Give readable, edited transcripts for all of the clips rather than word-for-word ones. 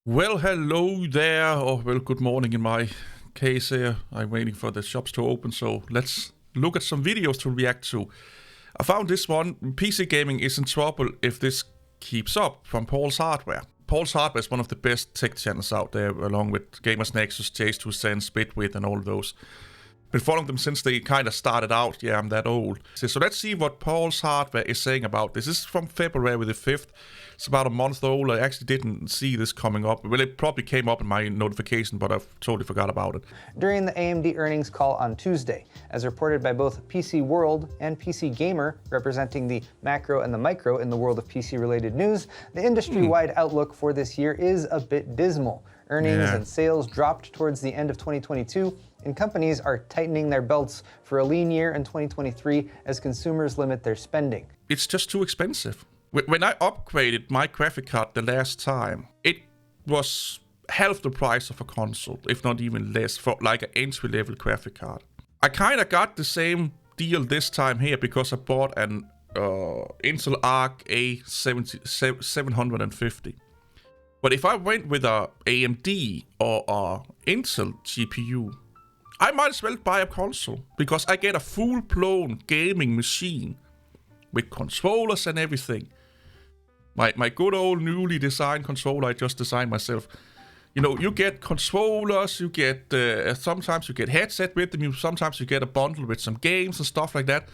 Well, hello there, or well, good morning in my case here. I'm waiting for the shops to open, so let's look at some videos to react to. I found this one. PC gaming is in trouble if this keeps up, from Paul's Hardware. Paul's Hardware is one of the best tech channels out there, along with Gamers Nexus, J2Sense, Bitwit, and all those. Been following them since they kind of started out. Yeah, I'm that old. So let's see what Paul's Hardware is saying about this. This is from February the 5th. It's about a month old. I actually didn't see this coming up. Well, it probably came up in my notification, but I've totally forgot about it. During the AMD earnings call on Tuesday, as reported by both PC World and PC Gamer, representing the macro and the micro in the world of PC-related news, the industry-wide outlook for this year is a bit dismal. Earnings and sales dropped towards the end of 2022, and companies are tightening their belts for a lean year in 2023 as consumers limit their spending. It's just too expensive. When I upgraded my graphic card the last time, it was half the price of a console, if not even less, for like an entry-level graphic card. I kind of got the same deal this time here because I bought an Intel Arc A750. But if I went with a AMD or a Intel GPU, I might as well buy a console, because I get a full-blown gaming machine with controllers and everything. My good old newly designed controller I just designed myself. You know, you get controllers, you get, sometimes you get headset with them, sometimes you get a bundle with some games and stuff like that.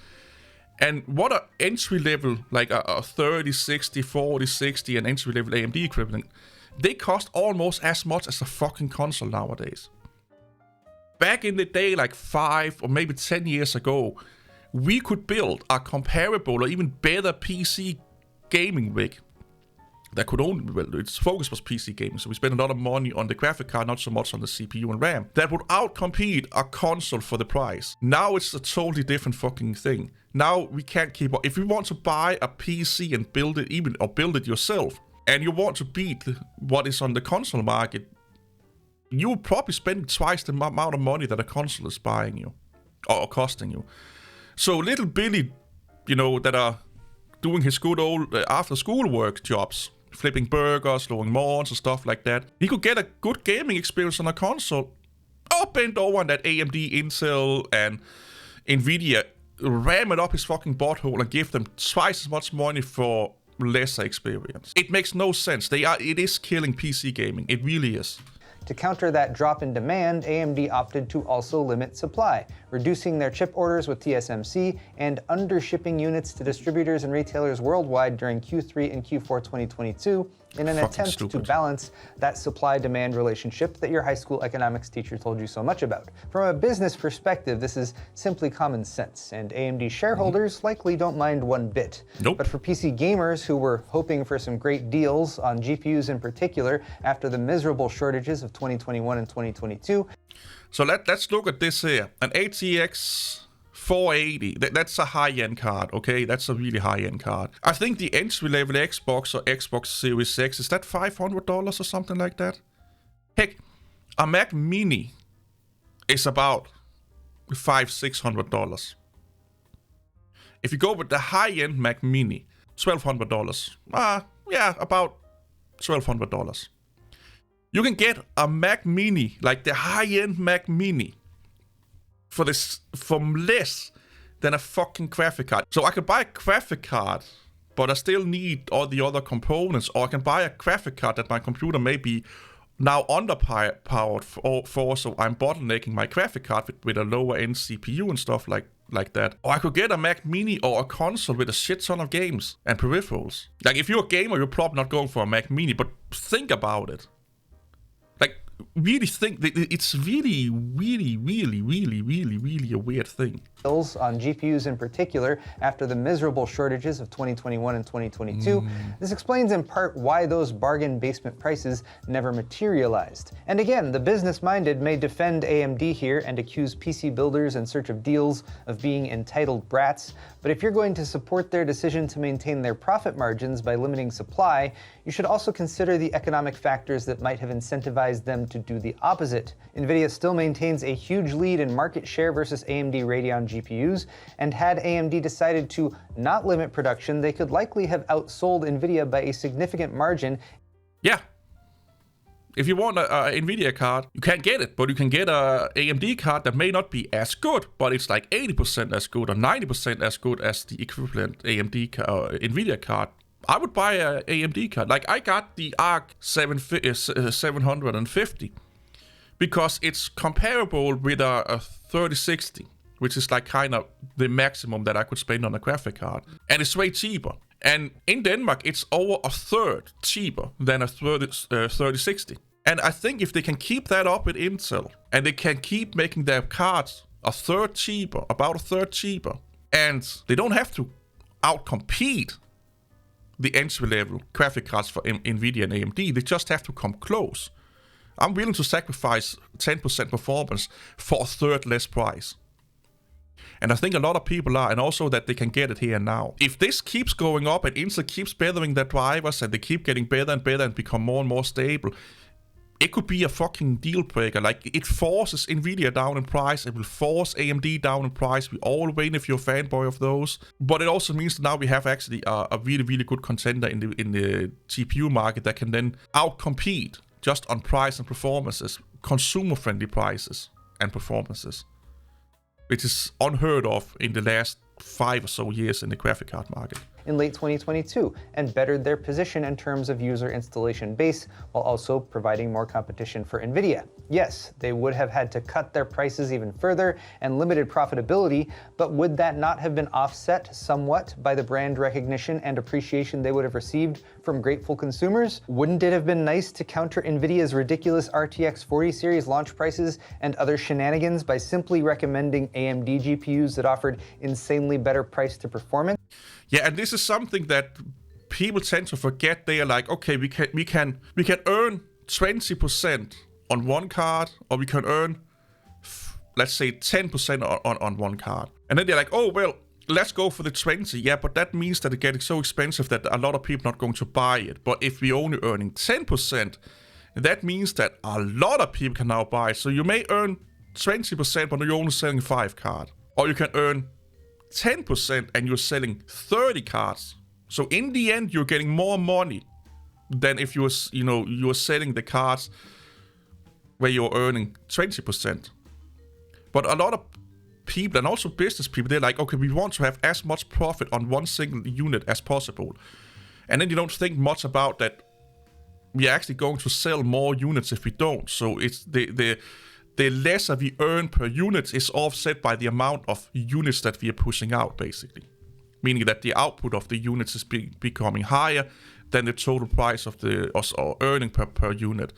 And what a entry level, like a 3060, 4060 and entry level AMD equivalent, they cost almost as much as a fucking console nowadays. Back in the day, like 5 or maybe 10 years ago, we could build a comparable or even better PC gaming rig that could only, well, its focus was PC gaming, so we spent a lot of money on the graphic card, not so much on the CPU and RAM, that would outcompete a console for the price. Now it's a totally different fucking thing. Now we can't keep up. If you want to buy a PC and build it build it yourself, and you want to beat what is on the console market, you probably spend twice the amount of money that a console is buying you, or costing you. So little Billy, you know, that are doing his good old after school work jobs, flipping burgers, blowing mawns and stuff like that, he could get a good gaming experience on a console, or bend over on that AMD, Intel, and Nvidia, ram it up his fucking butthole and give them twice as much money for lesser experience. It makes no sense. It is killing PC gaming. It really is. To counter that drop in demand, AMD opted to also limit supply, reducing their chip orders with TSMC and undershipping units to distributors and retailers worldwide during Q3 and Q4 2022 in an attempt to balance that supply-demand relationship that your high school economics teacher told you so much about. From a business perspective, this is simply common sense, and AMD shareholders likely don't mind one bit. Nope. But for PC gamers who were hoping for some great deals on GPUs in particular after the miserable shortages of 2021 and 2022. So let's look at this here. An ATX 480, that's a high-end card, okay? That's a really high-end card. I think the entry-level Xbox or Xbox Series X, is that $500 or something like that? Heck, a Mac Mini is about $500-600. If you go with the high-end Mac Mini, $1,200. Yeah, about $1,200. You can get a Mac Mini, like the high-end Mac Mini, for less than a fucking graphic card. So I can buy a graphic card, but I still need all the other components, or I can buy a graphic card that my computer may be now underpowered for, so I'm bottlenecking my graphic card with a lower end CPU and stuff like that. Or I could get a Mac Mini or a console with a shit ton of games and peripherals. Like, if you're a gamer, you're probably not going for a Mac Mini, but think about it. Like, really think that it's really a weird thing. On GPUs in particular after the miserable shortages of 2021 and 2022. This explains in part why those bargain basement prices never materialized. And again, the business-minded may defend AMD here and accuse PC builders in search of deals of being entitled brats, but if you're going to support their decision to maintain their profit margins by limiting supply, you should also consider the economic factors that might have incentivized them to do the opposite. NVIDIA still maintains a huge lead in market share versus AMD Radeon GPUs, and had AMD decided to not limit production, they could likely have outsold NVIDIA by a significant margin. Yeah. If you want a NVIDIA card, you can't get it, but you can get a AMD card that may not be as good, but it's like 80% as good or 90% as good as the equivalent AMD NVIDIA card. I would buy a AMD card. Like I got the ARC 750 because it's comparable with a 3060, which is like kind of the maximum that I could spend on a graphic card. And it's way cheaper. And in Denmark, it's over a third cheaper than a 3060. And I think if they can keep that up with Intel, and they can keep making their cards about a third cheaper, and they don't have to outcompete the entry-level graphic cards for NVIDIA and AMD, they just have to come close. I'm willing to sacrifice 10% performance for a third less price. And I think a lot of people are, and also that they can get it here and now. If this keeps going up and Intel keeps bettering their drivers and they keep getting better and better and become more and more stable, it could be a fucking deal breaker. Like, it forces NVIDIA down in price. It will force AMD down in price. We all win if you're a fanboy of those. But it also means that now we have actually a really, really good contender in the GPU market that can then outcompete just on price and performances, consumer-friendly prices and performances, which is unheard of in the last 5 or so years in the graphic card market. In late 2022 and bettered their position in terms of user installation base while also providing more competition for NVIDIA. Yes, they would have had to cut their prices even further and limited profitability, but would that not have been offset somewhat by the brand recognition and appreciation they would have received from grateful consumers? Wouldn't it have been nice to counter NVIDIA's ridiculous RTX 40 series launch prices and other shenanigans by simply recommending AMD GPUs that offered insanely better price to performance? Yeah, and this is something that people tend to forget. They are like, okay, we can earn 20% on one card, or we can earn, let's say, 10% on one card. And then they're like, oh, well, let's go for the 20. Yeah, but that means that it's getting so expensive that a lot of people are not going to buy it. But if we're only earning 10%, that means that a lot of people can now buy it. So you may earn 20%, but you're only selling 5 cards. Or you can earn 10% and you're selling 30 cards. So in the end, you're getting more money than if you're selling the cards where you're earning 20%. But a lot of people, and also business people, they're like, okay, we want to have as much profit on one single unit as possible. And then you don't think much about that we're actually going to sell more units if we don't. So it's the lesser we earn per unit is offset by the amount of units that we are pushing out, basically. Meaning that the output of the units is becoming higher than the total price of or earning per unit.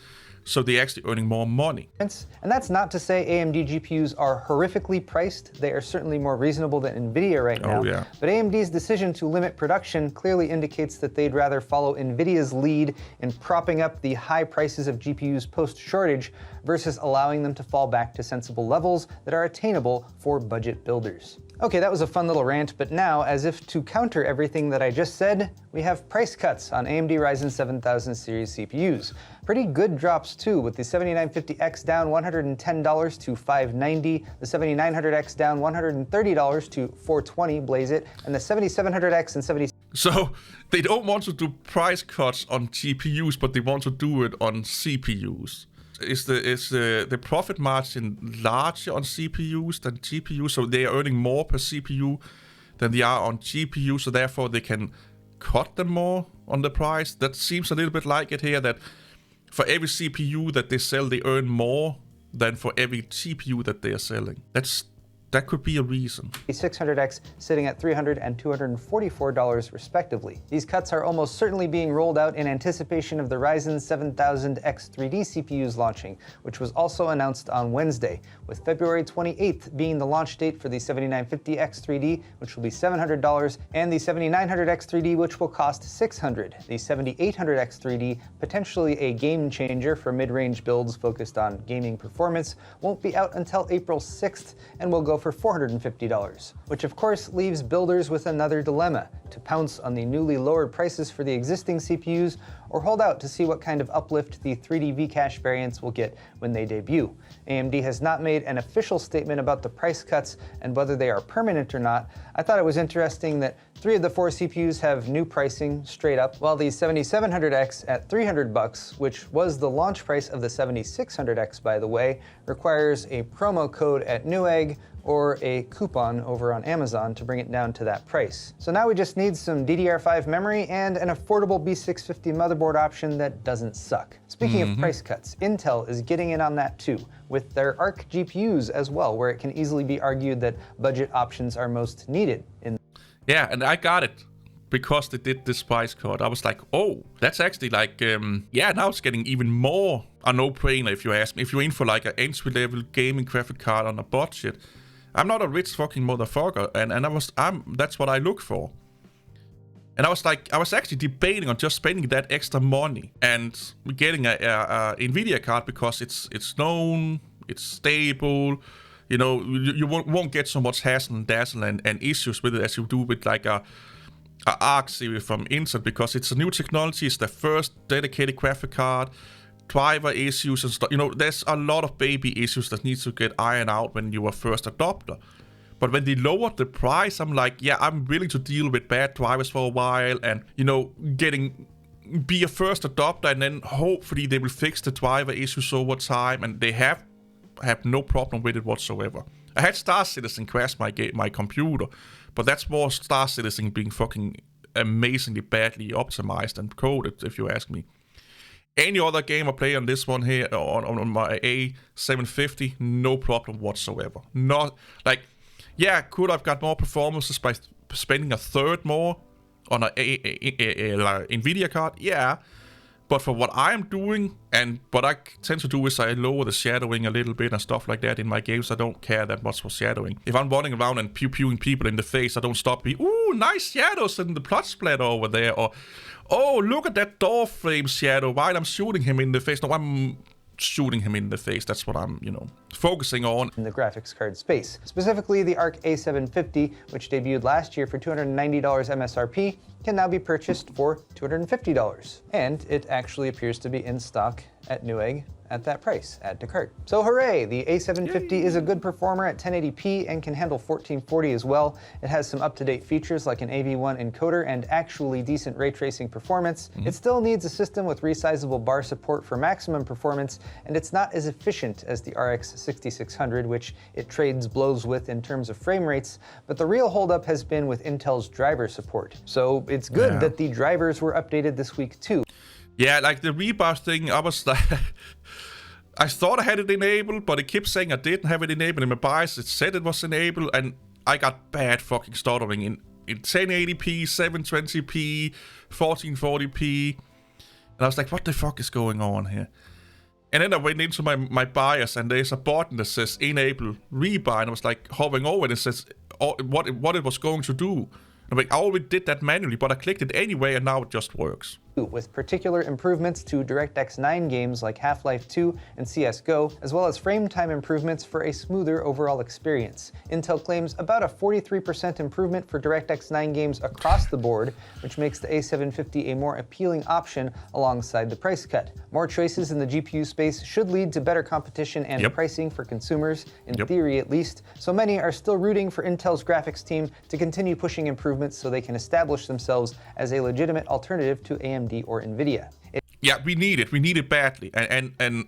So they're actually earning more money. And that's not to say AMD GPUs are horrifically priced. They are certainly more reasonable than NVIDIA right now. Oh, yeah. But AMD's decision to limit production clearly indicates that they'd rather follow NVIDIA's lead in propping up the high prices of GPUs post-shortage versus allowing them to fall back to sensible levels that are attainable for budget builders. Okay, that was a fun little rant, but now, as if to counter everything that I just said, we have price cuts on AMD Ryzen 7000 series CPUs. Pretty good drops too, with the 7950X down $110 to $590, the 7900X down $130 to $420, blaze it, and the 7700X and 70. So they don't want to do price cuts on GPUs, but they want to do it on CPUs. Is the profit margin larger on CPUs than GPUs? So they are earning more per CPU than they are on GPU, so therefore they can cut them more on the price. That seems a little bit like it here, that for every CPU that they sell, they earn more than for every GPU that they are selling. That could be a reason. The 600X sitting at $300 and $244 respectively. These cuts are almost certainly being rolled out in anticipation of the Ryzen 7000X 3D CPUs launching, which was also announced on Wednesday, with February 28th being the launch date for the 7950X 3D, which will be $700, and the 7900X 3D, which will cost $600. The 7800X 3D, potentially a game changer for mid-range builds focused on gaming performance, won't be out until April 6th and will go for for $450, which of course leaves builders with another dilemma: to pounce on the newly lowered prices for the existing CPUs or hold out to see what kind of uplift the 3D V-Cache variants will get when they debut. AMD has not made an official statement about the price cuts and whether they are permanent or not. I thought it was interesting that 3 of the 4 CPUs have new pricing straight up, while the 7700X at $300, which was the launch price of the 7600X by the way, requires a promo code at Newegg or a coupon over on Amazon to bring it down to that price. So now we just need some DDR5 memory and an affordable B650 motherboard option that doesn't suck. Speaking of price cuts, Intel is getting in on that too, with their Arc GPUs as well, where it can easily be argued that budget options are most needed. Yeah, and I got it because they did this price cut. I was like, oh, that's actually like, yeah, now it's getting even more a no-brainer if you ask me. If you're in for like an entry-level gaming graphic card on a budget, I'm not a rich fucking motherfucker, and that's what I look for. And I was like, I was actually debating on just spending that extra money and getting a Nvidia card because it's known, it's stable. You know, you won't get so much hassle and dazzle and issues with it as you do with like a Arc series from Intel, because it's a new technology. It's the first dedicated graphic card. Driver issues and stuff. You know, there's a lot of baby issues that need to get ironed out when you are first adopter. But when they lowered the price, I'm like, yeah, I'm willing to deal with bad drivers for a while and, you know, be a first adopter, and then hopefully they will fix the driver issues over time, and they have no problem with it whatsoever. I had Star Citizen crash my computer, but that's more Star Citizen being fucking amazingly badly optimized and coded, if you ask me. Any other game I play on this one here, on my A750, no problem whatsoever. Not like, yeah, could I've got more performances by spending a third more on a Nvidia card? Yeah, but for what I'm doing, and what I tend to do is I lower the shadowing a little bit and stuff like that in my games. I don't care that much for shadowing. If I'm running around and pew-pewing people in the face, I don't stop me. Ooh, nice shadows in the plot splatter over there, or oh, look at that door frame shadow while I'm shooting him in the face. No, I'm shooting him in the face. That's what I'm, you know, focusing on. In the graphics card space. Specifically, the Arc A750, which debuted last year for $290 MSRP, can now be purchased for $250. And it actually appears to be in stock at Newegg at that price, add to cart. So hooray, the A750 is a good performer at 1080p and can handle 1440 as well. It has some up-to-date features like an AV1 encoder and actually decent ray tracing performance. It still needs a system with resizable bar support for maximum performance, and it's not as efficient as the RX 6600, which it trades blows with in terms of frame rates, but the real holdup has been with Intel's driver support. So it's good that the drivers were updated this week too. Yeah, like the rebar thing, I was like, I thought I had it enabled, but it kept saying I didn't have it enabled. In my BIOS, it said it was enabled, and I got bad fucking stuttering in 1080p, 720p, 1440p. And I was like, what the fuck is going on here? And then I went into my BIOS, and there's a button that says enable rebar, and I was like hovering over it, and it says what it was going to do. And I'm like, I already did that manually, but I clicked it anyway, and now it just works. With particular improvements to DirectX 9 games like Half-Life 2 and CSGO, as well as frame time improvements for a smoother overall experience. Intel claims about a 43% improvement for DirectX 9 games across the board, which makes the A750 a more appealing option alongside the price cut. More choices in the GPU space should lead to better competition and pricing for consumers, in theory at least, so many are still rooting for Intel's graphics team to continue pushing improvements so they can establish themselves as a legitimate alternative to AMD or Nvidia. Yeah, we need it badly, and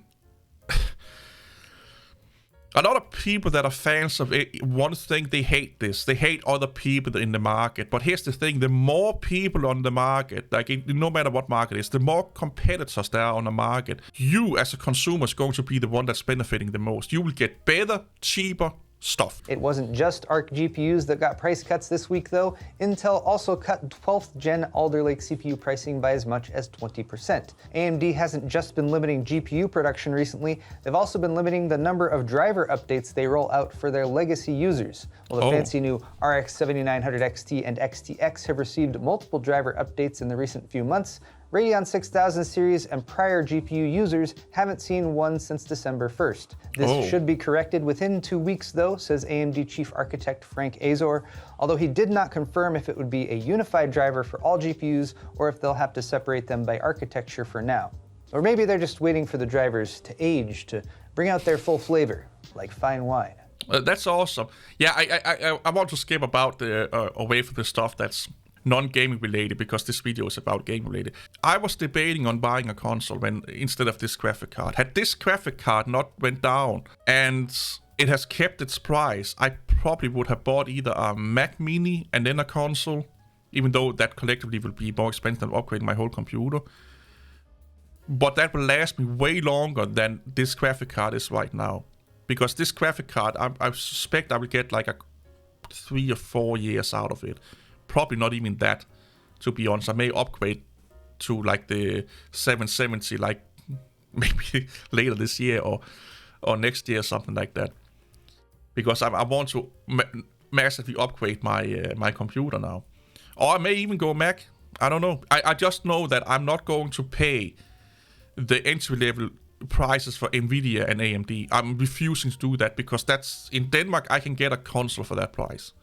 a lot of people that are fans of it, one thing, they hate this. They hate other people in the market. But here's the thing, the more people on the market, like no matter what market it is, the more competitors there are on the market, you as a consumer is going to be the one that's benefiting the most. You will get better, cheaper stuff. It wasn't just Arc GPUs that got price cuts this week though. Intel also cut 12th gen Alder Lake CPU pricing by as much as 20%. AMD hasn't just been limiting GPU production recently, they've also been limiting the number of driver updates they roll out for their legacy users. While the fancy new RX 7900 XT and XTX have received multiple driver updates in the recent few months, Radeon 6000 series and prior GPU users haven't seen one since December 1st. This should be corrected within 2 weeks though, says AMD Chief Architect Frank Azor, although he did not confirm if it would be a unified driver for all GPUs or if they'll have to separate them by architecture for now. Or maybe they're just waiting for the drivers to age to bring out their full flavor, like fine wine. That's awesome. Yeah, I want to skip about away from the stuff that's non-gaming related, because this video is about gaming related. I was debating on buying a console instead of this graphic card. Had this graphic card not went down and it has kept its price, I probably would have bought either a Mac Mini and then a console, even though that collectively will be more expensive than upgrading my whole computer. But that will last me way longer than this graphic card is right now. Because this graphic card, I suspect I will get like 3 or 4 years out of it. Probably not even that, to be honest. I may upgrade to like the 770, like maybe later this year or next year, something like that. Because I want to massively upgrade my computer now. Or I may even go Mac. I don't know. I just know that I'm not going to pay the entry-level prices for Nvidia and AMD. I'm refusing to do that, because that's in Denmark I can get a console for that price.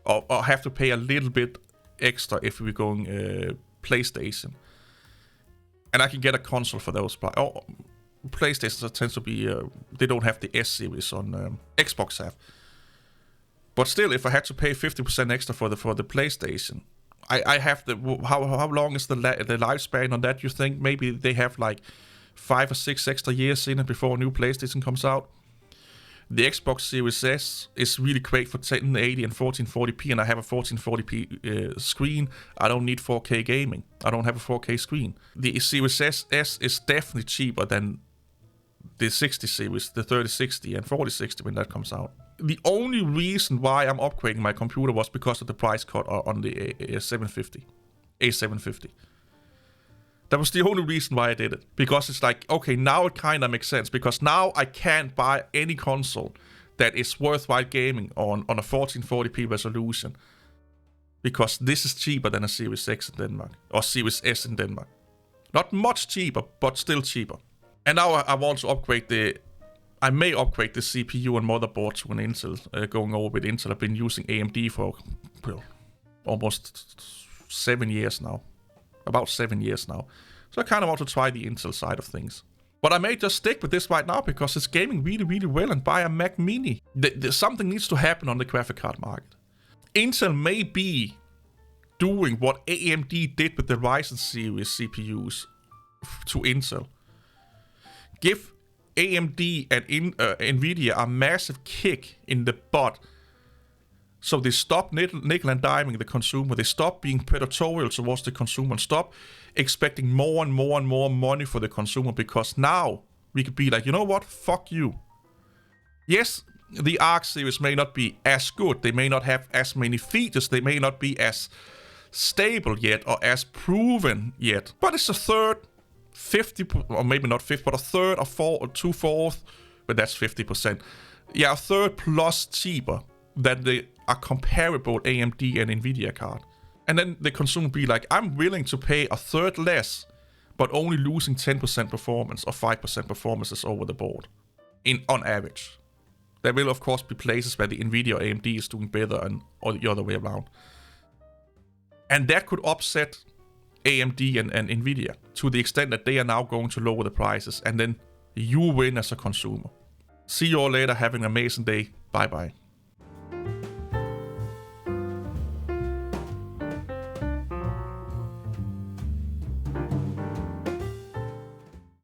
Or have to pay a little bit extra if we're going PlayStation. And I can get a console for those prices. Oh, PlayStation tends to be, they don't have the S series on Xbox have. But still, if I had to pay 50% extra for the PlayStation, I have the, how long is the lifespan on that, you think? Maybe they have like 5 or 6 extra years in it before a new PlayStation comes out. The Xbox Series S is really great for 1080 and 1440p, and I have a 1440p screen. I don't need 4K gaming. I don't have a 4K screen. The Series S is definitely cheaper than the 60 series, the 3060 and 4060 when that comes out. The only reason why I'm upgrading my computer was because of the price cut on the A750. That was the only reason why I did it. Because it's like, okay, now it kind of makes sense. Because now I can't buy any console that is worthwhile gaming on a 1440p resolution. Because this is cheaper than a Series X in Denmark. Or Series S in Denmark. Not much cheaper, but still cheaper. And now I want to upgrade I may upgrade the CPU and motherboard to an Intel. Going over with Intel. I've been using AMD for almost 7 years now. About 7 years now. So I kind of want to try the Intel side of things. But I may just stick with this right now because it's gaming really, really well, and buy a Mac Mini. Something needs to happen on the graphic card market. Intel may be doing what AMD did with the Ryzen series CPUs to Intel. Give AMD and Nvidia a massive kick in the butt. So they stop nickel and diming the consumer. They stop being predatory towards the consumer and stop expecting more and more and more money for the consumer, because now we could be like, you know what? Fuck you. Yes, the Arc series may not be as good. They may not have as many features. They may not be as stable yet or as proven yet. But it's a third, 50, or maybe not 50, but a third or 2/4, but that's 50%. Yeah, a third plus cheaper than a comparable AMD and Nvidia card. And then the consumer be like, I'm willing to pay a third less, but only losing 10% performance or 5% performances over the board, on average. There will of course be places where the Nvidia or AMD is doing better, or the other way around. And that could upset AMD and Nvidia to the extent that they are now going to lower the prices, and then you win as a consumer. See you all later. Have an amazing day. Bye bye.